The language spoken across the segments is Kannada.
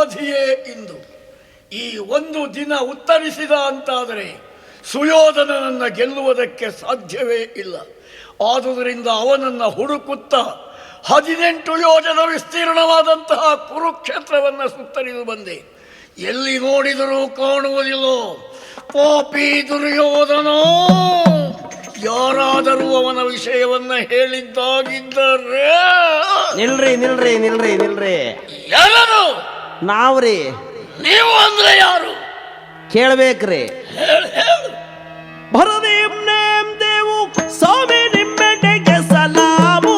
ಅವಧಿಯೇ ಇಂದು. ಈ ಒಂದು ದಿನ ಉತ್ತರಿಸಿದ ಅಂತಾದರೆ ಸುಯೋಧನನನ್ನು ಗೆಲ್ಲುವುದಕ್ಕೆ ಸಾಧ್ಯವೇ ಇಲ್ಲ. ಆದುದರಿಂದ ಅವನನ್ನು ಹುಡುಕುತ್ತಾ 18 ಯೋಜನ ವಿಸ್ತೀರ್ಣವಾದಂತಹ ಕುರುಕ್ಷೇತ್ರವನ್ನು ಸುತ್ತರಿದು ಬಂದೆ. ಎಲ್ಲಿ ನೋಡಿದರೂ ಕಾಣುವುದಿಲ್ಲೋ ಪಾಪಿ ದುರ್ಯೋಧನ. ಯಾರಾದರೂ ಅವನ ವಿಷಯವನ್ನ ಹೇಳಿದ್ದಾಗಿದ್ದರೆ ನಿಲ್ರಿ ನಿಲ್ರಿ ನಿಲ್ರಿ ನಿಲ್ರಿ. ಯಾರು? ನಾವ್ರಿ. ನೀವು ಅಂದ್ರೆ ಯಾರು ಕೇಳ್ಬೇಕ್ರಿ. ಹೇಳು. ಭರದೇವ್ ನೇಮ್ ದೇವು ಸ್ವಾಮಿ ನಿಮ್ಮೆಡೆಗೆ ಸಲಾಮು.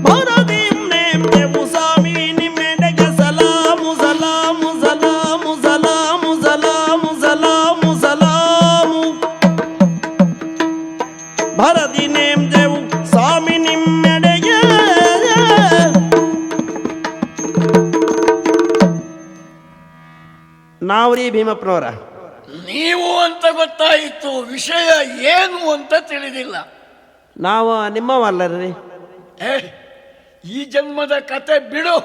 ಭರದೇವ್ ನೇಮ್ ದೇವು ಸ್ವಾಮಿ ನಿಮ್ಮೆಡೆಗೆ ಸಲಾಮು ಸಲಾಮು ಸಲಾಮು ಸಲಾಮು ಸಲಾಮು ಸಲಾಮು ಸಲಾಮು. ಭರದಿ ನೇಮ್ ದೇವು ಸ್ವಾಮಿ ನಿಮ್ಮೆಡೆಗೆ. ನಾವ್ರಿ ಭೀಮಪ್ಪನವರ. ನೀವು ಅಂತ ಗೊತ್ತಾಯಿತು, ವಿಷಯ ಏನು ಅಂತ ತಿಳಿದಿಲ್ಲ. ನಾವು ನಿಮ್ಮವಲ್ಲರಿ. ಈ ಜನ್ಮದ ಕತೆ ಬಿಡು.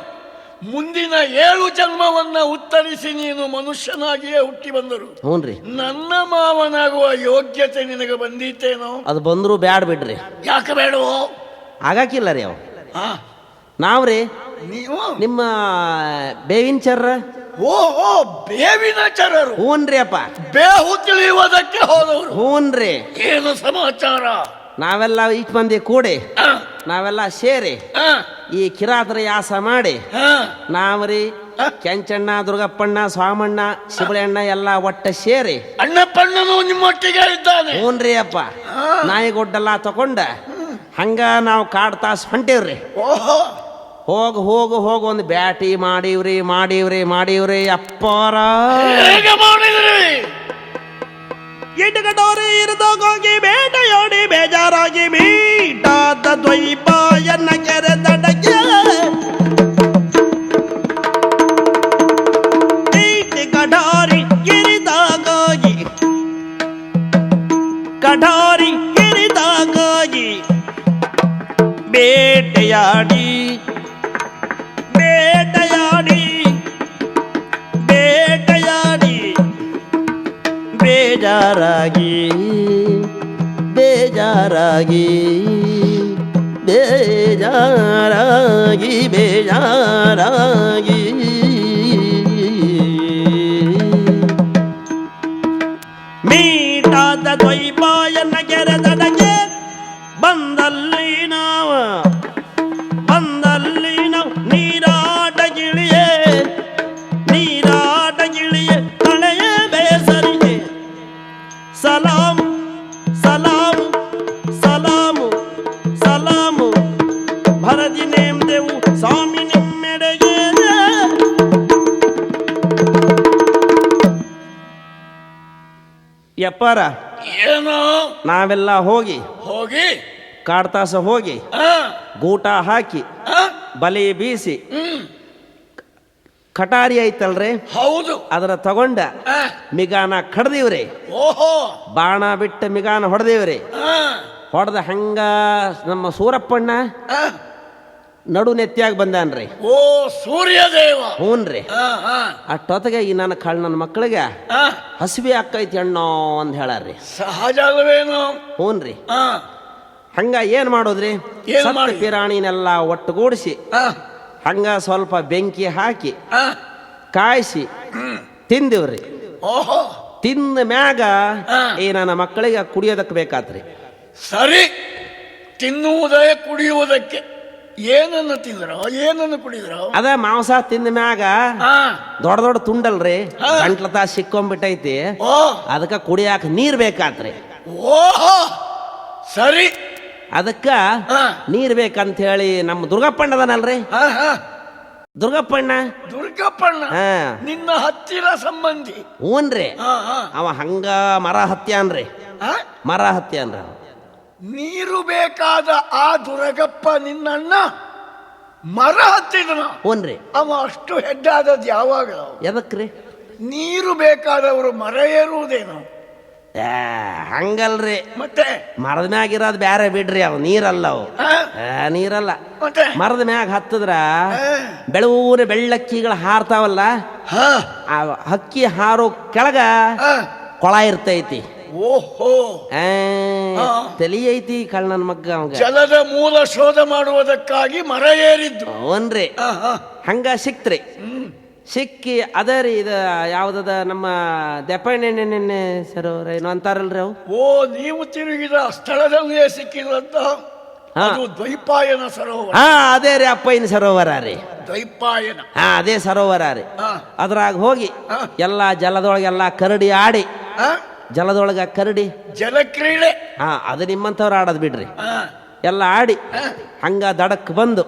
ಮುಂದಿನ 7 ಜನ್ಮವನ್ನ ಉತ್ತರಿಸಿ ನೀನು ಮನುಷ್ಯನಾಗಿಯೇ ಹುಟ್ಟಿ ಬಂದರು. ಹ್ಞೂನ್ರಿ. ನನ್ನ ಮಾವನಾಗುವ ಯೋಗ್ಯತೆ ನಿನಗೆ ಬಂದೀತೇನೋ? ಅದು ಬಂದ್ರು ಬ್ಯಾಡ್ ಬಿಡ್ರಿ. ಯಾಕೆ ಬೇಡವೋ? ಆಗಾಕಿಲ್ಲ ರೀ ಅವು. ಆ, ನಾವ್ರಿ ನೀವು ನಿಮ್ಮ ಬೇವಿನ ಚರ್ರ. ಓ ಬೇವಿನ ಚರರು. ಹ್ಞೂನ್ರಿ ಅಪ್ಪ. ಬೇಹು ತಿಳಿಯುವುದಕ್ಕೆ ಹೋದವರು. ಹ್ಞೂನ್ರಿ. ಏನು ಸಮಾಚಾರ? ನಾವೆಲ್ಲ ಈಚ್ ಮಂದಿ ಕೂಡಿ ಆ, ನಾವೆಲ್ಲ ಸೇರಿ ಆ, ಈ ಕಿರಾತರ ಯಾಸ ಮಾಡಿ ಆ, ನಾವ್ರಿ ಕೆಂಚಣ್ಣ ದುರ್ಗಪ್ಪಣ್ಣ ಸ್ವಾಮಣ್ಣ ಶಿಬಳಣ್ಣ ಎಲ್ಲ ಒಟ್ಟ ಸೇರಿ ಅಣ್ಣಪ್ಪಣ್ಣನು ನಿಮ್ಮೊಟ್ಟಿಗೆ ಇದ್ದಾನೆ. ಹ್ಞೂನ್ರಿ ಅಪ್ಪ. ನಾಯಿಗೊಡ್ಡೆಲ್ಲ ತಕೊಂಡ ಹಂಗ ನಾವು ಕಾಡ್ ತಾಸು ಹೊಂಟೇವ್ರಿ. ಓಹೋ, ಹೋಗ್ ಹೋಗು ಹೋಗು ಒಂದು ಬ್ಯಾಟಿ ಮಾಡೀವ್ರಿ ಮಾಡೀವ್ರಿ ಮಾಡೀವ್ರಿ ಅಪ್ಪಾರ. ಹೇಗೆ ಮಾಡಿದ್ರಿ? ಇಟಗಟೋರಿ ಇರದೋಗಿ ಬೇಟೆಯೋಡಿ ಬೇಜಾರಾಗಿ ಮೀಟಾದ ದ್ವೈಪಾಯನ ಕೆರೆ ದಡಗೆ ಕಠಾರಿ ಗಿರಿದಾಗಾಗಿ ಕಠಾರಿ ಗಿರಿದಾಗಾಗಿ ಬೇಟೆಯಾಡಿ ಬೇಟೆಯಾಡಿ ಬೇಟೆಯಾಡಿ ಬೇಜಾರಾಗಿ ಬೇಜಾರಾಗಿ ಬೇಜಾರಾಗಿ ಬೇಜಾರಾಗಿ ಮೀಟಾದ ದ್ವೈಪಾಯನ ಕೆರೆ ದಡಗೆ ಬಂದಲ್ಲಿ ನಾವು ನೀರಾಟ ಗಿಳಿಯೇ ನೀರಾಟ ಗಿಳಿಯೇ ಕಳೆಯ ಬೇಸರಿಗೆ ಸಲಾಮು ಸಲಾಮು ಸಲಾಮು ಸಲಾಮು. ಭರದಿ ನೇಮ್ ದೇವು ಸ್ವಾಮಿ ನಿಮ್ಮೆಡೆಗೆ. ಯಪ್ಪಾರ ಏನೋ ನಾವೆಲ್ಲ ಹೋಗಿ ಹೋಗಿ ಕಾಡ್ತಾಸ ಹೋಗಿ ಆ, ಗೂಟ ಹಾಕಿ ಆ, ಬಲಿ ಬೀಸಿ ಹ್ಮ್, ಕಟಾರಿ ಐತಲ್ರಿ ಹೌದು. ಅದರ ತಗೊಂಡ ಆ, ಮಿಗಾನ ಕಡ್ದೀವ್ರಿ. ಓಹೋ, ಬಾಣ ಬಿಟ್ಟ ಮಿಗಾನ ಹೊಡೆದೇವ್ರಿ. ಆ, ಹೊಡೆದ ಹಂಗ ನಮ್ಮ ಸೂರಪ್ಪಣ್ಣ ಆ, ನಡು ನೆತ್ತಿಯಾಗಿ ಬಂದಾನ್ರಿ. ಓ ಸೂರ್ಯದೇವ. ಹ್ಞೂನ್ರಿ. ಆ, ಆ, ಅಷ್ಟೊತ್ತಿಗೆ ಈ ನನ್ನ ನನ್ನ ಮಕ್ಕಳಿಗೆ ಆ, ಹಸಿವೆ ಆಕೈತಿ ಅಣ್ಣೋ ಅಂತ ಹೇಳಾರ್ರಿ. ಸಹಜ ಅಲ್ವೇನೋ? ಹ್ಞೂನ್ರಿ. ಆ, ಹಂಗ ಏನ್ ಮಾಡೋದ್ರಿ? ಏನ್ ಸತ್ತ ಮಾಡಿ? ಪಿರಾಣಿನೆಲ್ಲ ಒಟ್ಟುಗೂಡಿಸಿ ಆ, ಹಂಗ ಸ್ವಲ್ಪ ಬೆಂಕಿ ಹಾಕಿ ಆ, ಕಾಯಿಸಿ ತಿಂದಿವ್ರಿ. ಓಹೋ, ತಿಂದ ಮ್ಯಾಗ ಆ. ಈ ನನ್ನ ಮಕ್ಕಳಿಗೆ ಕುಡಿಯೋದಕ್ಕೆ ಬೇಕಾತ್ರಿ. ಸರಿ. ತಿನ್ನುವುದೇ ಕುಡಿಯುವುದಕ್ಕೆ ಏನನ್ನು ತಿಂದ್ರೋ ಏನನ್ನು ಕುಡಿದ್ರೋ? ಅದ ಮಾಂಸ ತಿಂದ ಮ್ಯಾಗ ಆ, ದೊಡ್ಡ ದೊಡ್ಡ ತುಂಡಲ್ರಿ ಹಾ. ಗಂಟ್ಲತ ಸಿಕ್ಕೊಂಡ್ಬಿಟ್ಟೈತಿ. ಓ, ಅದಕ್ಕ ಕುಡಿಯಾಕ ನೀರ್ ಬೇಕಾತ್ರಿ. ಓಹೋ, ಸರಿ. ಅದಕ್ಕ ಆ, ನೀರ್ ಬೇಕಂತ ಹೇಳಿ ನಮ್ಮ ದುರ್ಗಪ್ಪಣ್ಣ ಅದನಲ್ರಿ, ಆ, ಆ, ದುರ್ಗಪ್ಪಣ್ಣ. ದುರ್ಗಪ್ಪಣ್ಣ ಹಾ. ನಿನ್ನ ಹತ್ತಿರ ಸಂಬಂಧಿ. ಹೂನ್ರಿ. ಆ, ಆ, ಅವ ಹಂಗ ಮರ ಹತ್ಯಾನ್ರಿ. ಆ? ಮರ ಹತ್ಯಾನ್ರಿ. ನೀರು ಬೇಕಾದ ಆ ದುರಗಪ್ಪ ನಿನ್ನಣ್ಣ ಮರ ಹತ್ತಿದನ. ಹೂನ್ರಿ. ಅವ ಅಷ್ಟು ಹೆಡ್ಡಾದದ್ದು ಯಾವಾಗ? ಎದಕ್ರಿ? ನೀರು ಬೇಕಾದವರು ಮರ ಏರುವುದೇನು? ಹಂಗಲ್ರಿ, ಮತ್ತೆ ಮರದ ಮ್ಯಾಗ ಇರೋದು ಬ್ಯಾರೆ ಬಿಡ್ರಿ, ಅವು ನೀರಲ್ಲ, ಅವು ಆ, ನೀರಲ್ಲ. ಮತ್ತೆ ಮರದ ಮ್ಯಾಗ ಹತ್ತದ್ರ ಆ, ಬೆಳೂರಿ ಬೆಳ್ಳಕ್ಕಿಗಳು ಹಾರ್ತಾವಲ್ಲ, ಹಾ, ಆ ಹಕ್ಕಿ ಹಾರೋ ಕೆಳಗ ಆ, ಕೊಳ ಇರ್ತೈತಿ. ಓಹೋ, ಆ. ತಲಿ ಐತಿ ಕಳ್ಳನ ಮಗ್ಗ ಅವಾಗ. ಜಲದ ಮೂಲ ಶೋಧ ಮಾಡುವುದಕ್ಕಾಗಿ ಮರ ಏರಿದ್ದು. ಅವನ್ರಿ ಆ, ಆ, ಹಂಗ ಸಿಕ್ತ್ರಿ. ಸಿಕ್ಕಿ ಅದೇ ರೀ, ಇದು ಯಾವ್ದದ ನಮ್ಮ ದೆಪ್ಪಣ್ಣೆ ಸರೋವರ ಏನೋ ಅಂತಾರಲ್ರಿ ಅವು. ಓ, ನೀವು ತಿರುಗಿದ ಸ್ಥಳದಲ್ಲಿಯೇ ಸಿಕ್ಕಿದಂತ ಹಾ. ಅದು ದ್ವೈಪಾಯನ ಸರೋವರ. ಹಾ, ಅದೇ ರೀ ಅಪ್ಪಯ್ಯನ ಸರೋವರ ರೀ. ದ್ವೈಪಾಯನ. ಹಾ, ಅದೇ ಸರೋವರ ರೀ. ಆ, ಅದ್ರಾಗ ಹೋಗಿ ಆ. ಎಲ್ಲ ಜಲದೊಳಗೆಲ್ಲ ಕರಡಿ ಆಡಿ, ಆ, ಜಲದೊಳಗ ಕರಡಿ, ಜಲಕ್ರೀಡೆ. ಹಾ ಅದು ನಿಮ್ಮಂಥವ್ರು ಆಡೋದು ಬಿಡ್ರಿ. ಆ, ಎಲ್ಲ ಆಡಿ ಹಂಗ ದಡಕ್ ಬಂದು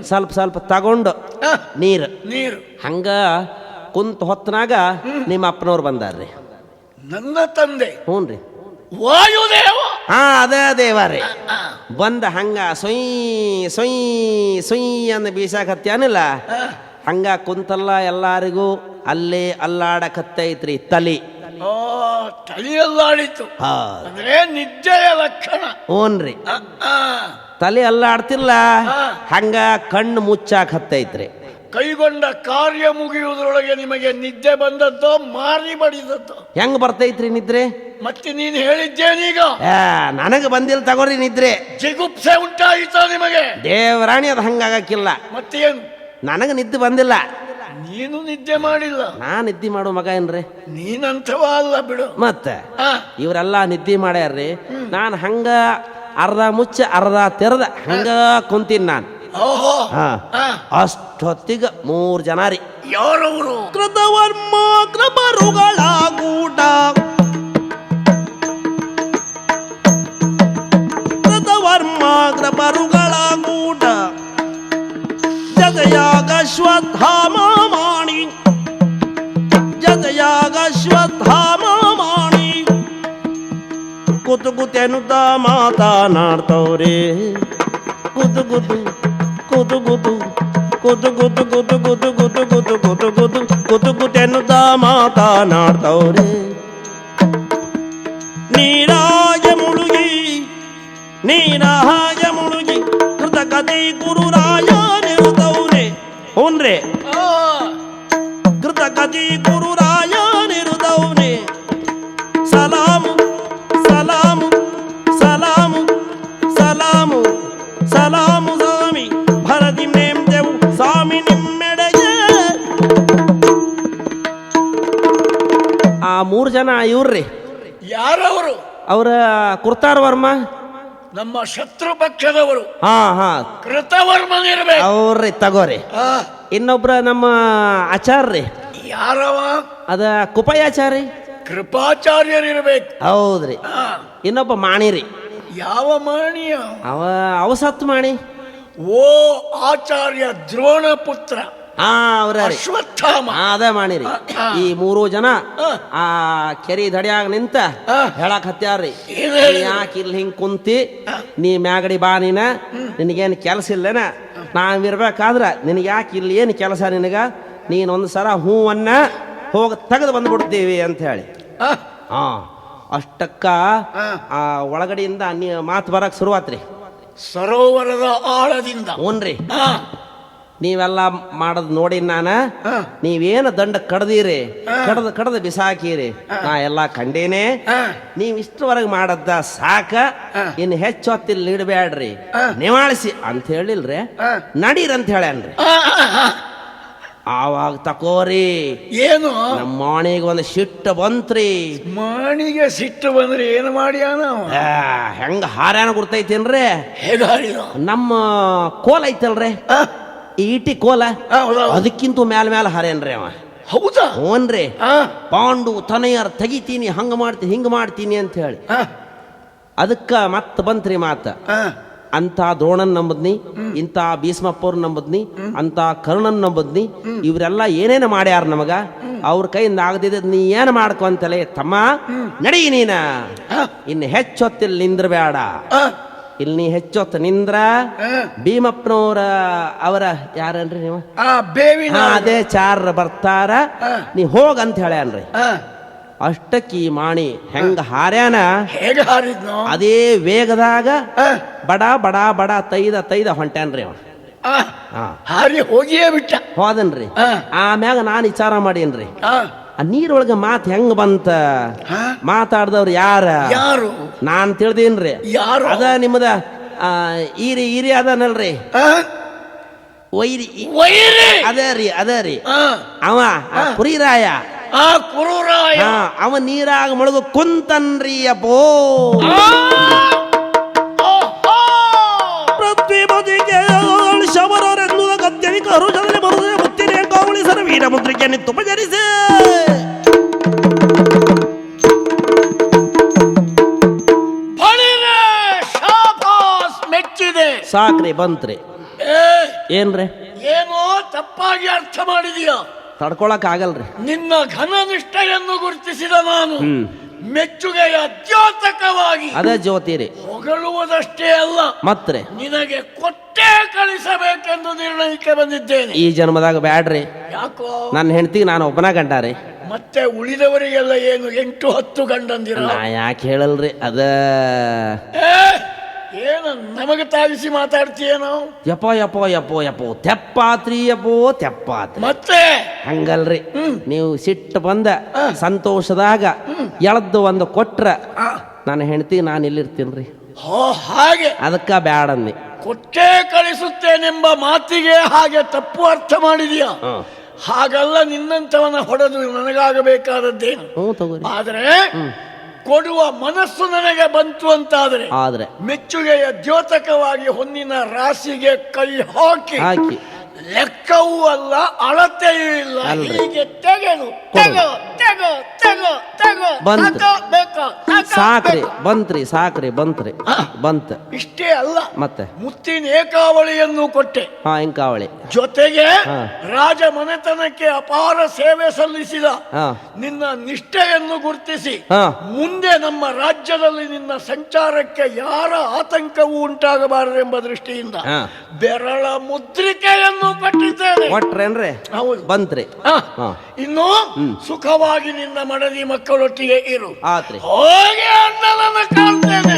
ಸ್ವಲ್ಪ ಸ್ವಲ್ಪ ತಗೊಂಡು ಆ, ನೀರು ನೀರು. ಹಂಗ ಕುಂತ ಹೊತ್ತನಾಗ ನಿಮ್ಮ ಅಪ್ಪನವ್ರು ಬಂದಾರ್ರಿ. ನನ್ನ ತಂದೆ ಹ್ಞೂ ರೀ. ವಾಯುದೇವ. ಹಾ, ಅದೇ ದೇವರೇ ಬಂದ ಹಂಗ ಸೊಯ್ ಸೊಯ್ ಸೊಯ್ ಅಂದ ಬೀಸಾಕತ್ಯಾನಿಲ್ಲ, ಆ, ಹಂಗ ಕುಂತಲ್ಲ ಎಲ್ಲಾರಿಗೂ ಅಲ್ಲೇ ಅಲ್ಲಾಡಕತ್ತೈತ್ರಿ ತಲಿ. ಓ, ತಲೆಯಲ್ಲಾಡಿತು ಹಾ, ಅಂದ್ರೆ ನಿದ್ದೆಯ ಲಕ್ಷಣ. ಹ್ಞೂನ್ರಿ. ಆ, ಆ, ತಲೆ ಅಲ್ಲಾಡ್ತಿಲ್ಲ, ಹಾ. ಹಂಗ ಕಣ್ಣು ಮುಚ್ಚಾಕತ್ತೈತ್ರಿ. ಕೈಗೊಂಡ ಕಾರ್ಯ ಮುಗಿಯುವುದರೊಳಗೆ ನಿಮಗೆ ನಿದ್ದೆ ಬಂದದ್ದೋ ಮಾರಿ ಬಡಿದದ್ದೋ? ಹೆಂಗ್ ಬರ್ತೈತ್ರಿ ನಿದ್ರೆ? ಮತ್ತೆ ನೀನು ಹೇಳಿದ್ದೇನೀಗ ನನಗೆ ಬಂದಿಲ್ಲ ತಗೋರಿ ನಿದ್ರೆ. ಜಿಗುಪ್ಸೆ ಉಂಟಾಯಿತಾ ನಿಮಗೆ? ದೇವರಾಣಿ ಅದು ಹಂಗಾಗಕ್ಕಿಲ್ಲ. ಮತ್ತೇನು? ನನಗೆ ನಿದ್ದೆ ಬಂದಿಲ್ಲ. ನೀನು ನಿದ್ದೆ ಮಾಡಿಲ್ಲ. ನಾ ನಿದ್ದೆ ಮಾಡೋ ಮಗ ಏನ್ರಿ? ನೀನಂಥವ ಅಲ್ಲ ಬಿಡು. ಮತ್ತೆ ಆ, ಇವರೆಲ್ಲ ನಿದ್ದೆ ಮಾಡ್ಯಾರ್ರಿ. ನಾನು ಹಂಗ ಅರ್ಧ ಮುಚ್ಚ ಅರ್ಧ ತೆರೆದ ಹಂಗ ಕುಂತೀನಿ ನಾನು. ಓಹೋ, ಹಾ, ಆ, ಅಷ್ಟೊತ್ತಿಗ 3 ಜನ ರೀ. ಯಾರವರು? ಕೃತವರ್ಮ ಕೃಪರುಗಳ ಗೂಟ, ಕೃತವರ್ಮ ಕೃಪರುಗಳ ಗೂಟ, ಜಗಯಾಗ ಶ್ವತ್ಥಾಮಾಣಿ, ಜಗಯಾಗ ಶ್ವತ್ಥಾಮಾಣಿ, ಕೂತು ಕೂತೆನುತ್ತ ಮಾತನಾಡ್ತವ್ರೆ, ಕೂತು ಕೂತು ಕೂತು ಕೂತು ಕೂತು ಕೂತು ಕೂತು ಕೂತು ಕೂತು ಕೂತು ಕೂತು ಕೂತು ಕೂತು ಕೂತೆನುತ್ತ ಮಾತನಾಡ್ತವ್ರೆ. ನೀರಾಗ ಮುಳುಗಿ ನೀರಾಗ ಮುಳುಗಿ ಕೃತಕತೆ ಗುರುರಾಯ ನಿರುತವ್ರೆ. ಹ್ಞೂನ್ರಿ, ಆ, ಕೃತಕತೆ ಗುರುರಾಯ ನಿರುತವ್ರೆ. ಸಲಾಮು ಸಲಾಮು ಸಲಾಮು ಸಲಾಮು ಸಲಾಮು ಸ್ವಾಮಿ, ಭರತಿ ನೇಮ್ದೆವು ಸ್ವಾಮಿ ನಿಮ್ಮೆಡೆಗೆ. ಆ 3 ಜನ ಇವ್ರಿ. ಯಾರವರು? ಅವರ ಕುರ್ತಾರ್ ವರ್ಮ, ನಮ್ಮ ಶತ್ರು ಪಕ್ಷದವರು. ಹಾ ಹಾ ಕೃತವರ್ಮನಿರ್ಬೇಕು. ಅವ್ರಿ ತಗೋರಿ. ಆ, ಇನ್ನೊಬ್ರ ನಮ್ಮ ಆಚಾರ್ರಿ, ಯಾರವ? ಅದ ಕುಪಯಾಚಾರಿ, ಕೃಪಾಚಾರ್ಯರಿರ್ಬೇಕು. ಹೌದ್ರಿ. ಆ, ಇನ್ನೊಬ್ಬ ಮಾಣಿರಿ, ಯಾವ ಮಾಣಿಯ? ಅವಸತ್ ಮಾಣಿ. ಓ, ಆಚಾರ್ಯ ದ್ರೋಣ ಪುತ್ರ ಹಾ, ಅವ್ರ ಅಶ್ವತ್ಥಾಮ. ಅದ ಮಾಡಿರಿ. ಈ 3 ಜನ ಆ ಕೆರಿ ದಡಿಯಾಗ ನಿಂತ ಹೇಳಕ್ ಹತ್ಯಾರ್ರಿ, ಏನ್ ಹೇಳಿದ್ರು? ಯಾಕೆ ಇಲ್ಲಿ ಹಿಂಗ್ ಕುಂತಿ, ನೀ ಮ್ಯಾಗಡಿ ಬಾ, ನಿನಗೇನು ಕೆಲಸ ಇಲ್ಲೇನ? ನಾವಿರ್ಬೇಕಾದ್ರ ನಿನಗೆ ಯಾಕೆ ಇಲ್ಲಿ ಏನು ಕೆಲಸ ನಿನಗ? ನೀನೊಂದು ಸಲ ಹೂವನ್ನ ಹೋಗಿ ತೆಗೆದು ಬಂದ್ಬಿಡ್ತೀವಿ ಅಂತ ಹೇಳಿ. ಆ, ಹಾ, ಅಷ್ಟಕ್ಕ ಆ ಒಳಗಡೆಯಿಂದ ಮಾತು ಬರಕ್ ಶುರುವಾತ್ರಿ. ಸರೋವರದ ಆಳದಿಂದ. ಹ್ಞೂನ್ರಿ. ಆ, ನೀವೆಲ್ಲ ಮಾಡೋದು ನೋಡಿ ನಾನು, ನೀವೇನು ದಂಡ ಕಡ್ದಿರಿ, ಕಡ್ದು ಬಿಸಾಕಿರಿ, ನಾ ಎಲ್ಲ ಕಂಡೇನೆ. ನೀವ್ ಇಷ್ಟವರೆಗೆ ಮಾಡದ್ದ ಸಾಕ, ಇನ್ನು ಹೆಚ್ಚು ಹೊತ್ತಿಲ್ಲಿ ಇಡಬೇಡ್ರಿ, ನಿವಾಳಿಸಿ ಅಂತ ಹೇಳಿಲ್ರಿ, ನಡೀರಂತ ಹೇಳ್ಯಾನ್ರಿ. ಆವಾಗ ತಕೋರಿ, ಏನು? ನಮ್ಮ ಮಾಣಿಗೆ ಒಂದು ಸಿಟ್ಟು ಬಂತ್ರಿ. ಮಾಣಿಗೆ ಸಿಟ್ಟು ಬಂದ್ರೆ ಏನು ಮಾಡ್ಯಾನ ಅವ? ಹೆಂಗ ಹಾರ್ಯಾನ ಗುರ್ತೈತೇನ್ರಿ? ಹೇಗಾಡಿದ? ನಮ್ಮ ಕೋಲ ಐತಲ್ರಿ, ಈಟಿ ಕೋಲ, ಅದಕ್ಕಿಂತ ಮ್ಯಾಲ ಹಾರೇನ್ರಿ ಅವ. ಹೌದಾ? ಹ್ಞೂನ್ರಿ. ಪಾಂಡು ತನಯರ್ ತೆಗಿತೀನಿ, ಹಂಗ ಮಾಡ್ತೀನಿ ಹಿಂಗ ಮಾಡ್ತೀನಿ ಅಂತ ಹೇಳಿ. ಅದಕ್ಕ ಮತ್ತ ಬಂತ್ರಿ ಮಾತ. ಅಂತ ದ್ರೋಣನ್ ನಂಬದ್ನಿ, ಇಂಥ ಭೀಷ್ಮಪ್ಪವ್ರ ನಂಬದ್ನಿ, ಅಂತ ಕರ್ಣನ್ ನಂಬದ್ನಿ, ಇವರೆಲ್ಲ ಏನೇನು ಮಾಡ್ಯಾರ ನಮಗ, ಅವ್ರ ಕೈಯಿಂದ ಆಗದಿದ್ದ ನೀ ಏನು ಮಾಡ್ಕೊಂತಲೇ ತಮ್ಮ, ನಡಿ ನೀನ. ಇನ್ನು ಹೆಚ್ಚೊತ್ತಿಲ್ಲಿ ನಿಂದ್ರಬೇಡ, ಇಲ್ಲಿ ನೀ ಹೆಚ್ಚೊತ್ತು ನಿಂದ್ರ ಭೀಮಪ್ಪನವ್ರ ಅವರ ಯಾರನ್ರಿ ನೀವು, ಬೇವಿನ ಅದೇ ಚಾರ ಬರ್ತಾರ, ನೀ ಹೋಗಂತ ಹೇಳ್ಯಾನ್ರಿ. ಅಷ್ಟಕ್ಕಿ ಮಾಣಿ ಹೆಂಗ ಹಾರ್ಯಾನ ಹೇಗೆ ಹಾರಿದ್ನೋ ಅದೇ ವೇಗದಾಗ ಆ, ಬಡ ಬಡ ಬಡ ತೈದ ಹೊಂಟ್ಯಾನ್ರಿ ಅವ. ಆ, ಹಾ ಹಾರಿ ಹೋಗಿಯೇ ಬಿಟ್ಟ. ಹೋದನ್ರಿ. ಆ. ಆಮ್ಯಾಗ ನಾನು ವಿಚಾರ ಮಾಡೇನ್ರಿ ಆ, ಆ ನೀರೊಳಗ ಮಾತು ಹೆಂಗ ಬಂತ ಆ, ಮಾತಾಡ್ದವ್ರು ಯಾರ ಯಾರು ನಾನ್ ತಿಳ್ದೇನ್ರಿ. ಯಾರು ಅದ ನಿಮ್ಮದ ಈರಿ ಅದನಲ್ರಿ ಆ, ವೈರಿ ವೈರಿ. ಅದ ರೀ ಆ, ಅವ ಆ ಕುರಿರಾಯ ಆ ಕುರುರಾಯ. ಹಾ ಅವ ನೀರಾಗ ಮುಳುಗು ಕುಂತನ್ರಿ ಅಪ್ಪೋ. ಆ, ಆಹಾ. ಪೃಥ್ವಿ ಬದಿಗೆ ಶಬರರೆನ್ನುವ ಗದ್ಯನಿಕರು ಜನರಲ್ಲಿ ಬರುವುದೇ ಮುತ್ತಿನ ಕಾವಳಿಸರ ವೀರ ಮುದ್ರಿಕೆ ತುಪಚರಿಸಿ ಬಳಿರೆ ಶಾಬಾಸ್, ಮೆಚ್ಚಿದೆ. ಸಾಕ್ರಿ ಬಂತ್ರಿ. ಏ, ಏನ್ರಿ ಏನೋ ತಪ್ಪಾಗಿ ಅರ್ಥ ಮಾಡಿದೀಯ. ತಡ್ಕೊಳಕ್ ಆಗಲ್ರಿ. ನಿನ್ನ ಘನನಿಷ್ಠೆಯನ್ನು ಗುರುತಿಸಿದ ನಾನು ಹ್ಮ್ ಮೆಚ್ಚುಗೆಯ ದ್ಯೋತಕವಾಗಿ ಅದೇ ಜ್ಯೋತಿ ರೀ. ಹೊಗಳುವುದಷ್ಟೇ ಅಲ್ಲ, ಮತ್ರಿ ನಿನಗೆ ಕೊಟ್ಟೇ ಕಳಿಸಬೇಕೆಂದು ನಿರ್ಣಯಕ್ಕೆ ಬಂದಿದ್ದೇನೆ. ಈ ಜನ್ಮದಾಗ ಬ್ಯಾಡ್ರಿ. ಯಾಕೋ ನನ್ನ ಹೆಂಡತಿಗೆ ನಾನು ಒಬ್ಬನ ಗಂಡಾರಿ. ಮತ್ತೆ ಉಳಿದವರಿಗೆಲ್ಲ ಏನು 8-10 ಗಂಡಂದಿರ? ನಾ ಯಾಕೆ ಹೇಳಲ್ರಿ ಅದ. ಏ, ಏನು ನಮಗೆ ತಾಗಿಸಿ ಮಾತಾಡ್ತೀಯೇನೋ? ಯಪ್ಪೋ ತೆಪ್ಪಾತ್ರಿ ಯಪ್ಪೋ ತೆಪ್ಪಾತ್ರಿ. ಮತ್ತೆ ಹಂಗಲ್ರಿ. ನೀವು ಸಿಟ್ಟು ಬಂದ ಸಂತೋಷದಾಗ ಎಳದ್ದು ಒಂದು ಕೊಟ್ರ ಆ, ನನ್ನ ಹೆಂಡತಿ ನಾನು ಇಲ್ಲಿರ್ತೀನ್ರಿ. ಹೋ, ಹಾಗೆ ಅದಕ್ಕ ಬ್ಯಾಡಂದಿ. ಕೊಟ್ಟೇ ಕಳಿಸುತ್ತೇನೆಂಬ ಮಾತಿಗೆ ಹಾಗೆ ತಪ್ಪು ಅರ್ಥ ಮಾಡಿದೀಯ. ಹಾಗಲ್ಲ, ನಿನ್ನಂತವನ ಹೊಡೆದು ನನಗಾಗಬೇಕಾದದ್ದೇನು. ಹ್ಞೂ ತಗೋರಿ. ಆದರೆ ಕೊಡುವ ಮನಸ್ಸು ನನಗೆ ಬಂತು ಅಂತಾದರೆ ಆದ್ರೆ ಮೆಚ್ಚುಗೆಯ ದ್ಯೋತಕವಾಗಿ ಹೊನ್ನಿನ ರಾಶಿಗೆ ಕೈ ಹಾಕಿ ಹಾಕಿ ಲೆಕ್ಕವೂ ಅಲ್ಲ, ಅಳತೆಯೂ ಇಲ್ಲ, ಅಲ್ರಿ. ಹೀಗೆ ತೆಗೆದು ತೆಗೋ ತೆಗೋ ತೆಗೋ ತೆಗೋ ಬಂತು. ಬೇಕು ಸಾಕ್ರಿ ಬಂತ್ರಿ ಬಂತ. ಇಷ್ಟೇ ಅಲ್ಲ, ಮತ್ತೆ ಮುತ್ತಿನ ಏಕಾವಳಿಯನ್ನು ಕೊಟ್ಟೆ. ಹಾ ಇಂಕಾವಳಿ ಜೊತೆಗೆ ಹಾ. ರಾಜ ಮನೆತನಕ್ಕೆ ಅಪಾರ ಸೇವೆ ಸಲ್ಲಿಸಿದ ಹಾ ನಿನ್ನ ನಿಷ್ಠೆಯನ್ನು ಗುರುತಿಸಿ ಹಾ ಮುಂದೆ ನಮ್ಮ ರಾಜ್ಯದಲ್ಲಿ ನಿನ್ನ ಸಂಚಾರಕ್ಕೆ ಯಾರ ಆತಂಕವೂ ಉಂಟಾಗಬಾರದೆಂಬ ದೃಷ್ಟಿಯಿಂದ ಹಾ ಬೆರಳ ಮುದ್ರಿಕೆಯನ್ನು ಕೊಟ್ಟಿದ್ದೇನೆ. ಒಟ್ರೇನ್ರಿ ಹೌದು. ಬಂತ್ರಿ. ಹಾ. ಹಾ ಇನ್ನು ಸುಖವಾಗಿ ನಿನ್ನ ಮಡದಿ ಮಕ್ಕಳೊಟ್ಟಿಗೆ ಇರು. ಆತ್ರಿ. ಹೋಗಿ ಅಣ್ಣನನ್ನು ಕಾಣ್ತೇನೆ.